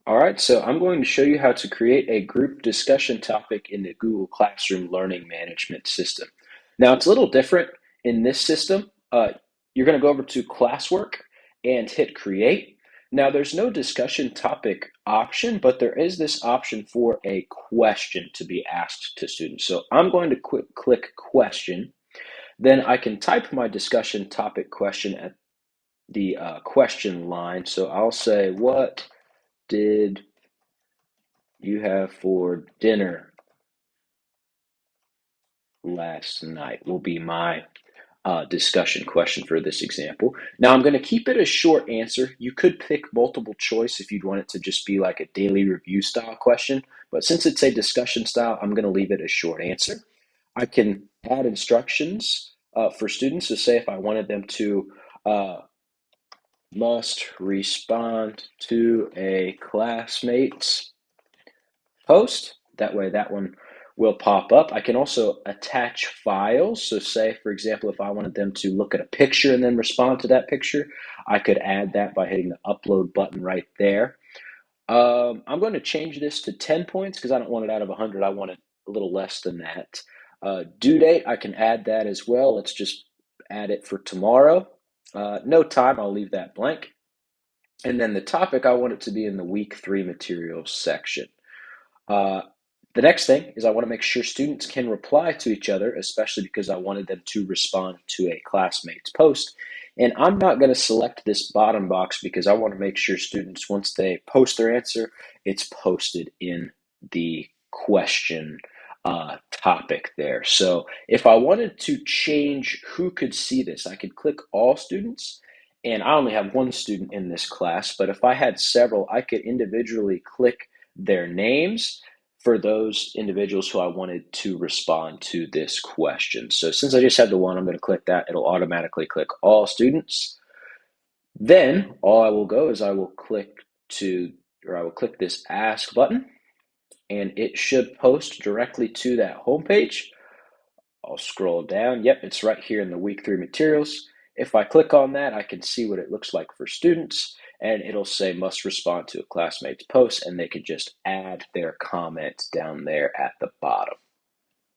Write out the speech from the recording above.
All right, so I'm going to show you how to create a group discussion topic in the Google Classroom Learning Management System. Now, it's a little different in this system. You're going to go over to Classwork and hit Create. Now, there's no discussion topic option, but there is this option for a question to be asked to students. So I'm going to click Question. Then I can type my discussion topic question at the question line. So I'll say, what did you have for dinner last night will be my discussion question for this example. Now I'm going to keep it a short answer. You could pick multiple choice if you'd want it to just be like a daily review style question, but since it's a discussion style, I'm going to leave it a short answer. I can add instructions for students to say if I wanted them to must respond to a classmate's post. That way that one will pop up. I can also attach files. So say, for example, if I wanted them to look at a picture and then respond to that picture, I could add that by hitting the upload button right there. I'm going to change this to 10 points because I don't want it out of 100. I want it a little less than that. Due date, I can add that as well. Let's just add it for tomorrow. No time, I'll leave that blank. And then the topic, I want it to be in the week 3 materials section. The next thing is I want to make sure students can reply to each other, especially because I wanted them to respond to a classmate's post. And I'm not going to select this bottom box because I want to make sure students, once they post their answer, it's posted in the question topic there. So if I wanted to change who could see this, I could click all students. And I only have one student in this class, but if I had several, I could individually click their names for those individuals who I wanted to respond to this question. So since I just have the one, I'm going to click that. It'll automatically click all students. Then all I will go is I will click this ask button, and it should post directly to that home page. I'll scroll down. Yep, it's right here in the week 3 materials. If I click on that, I can see what it looks like for students, and it'll say must respond to a classmate's post, and they can just add their comment down there at the bottom.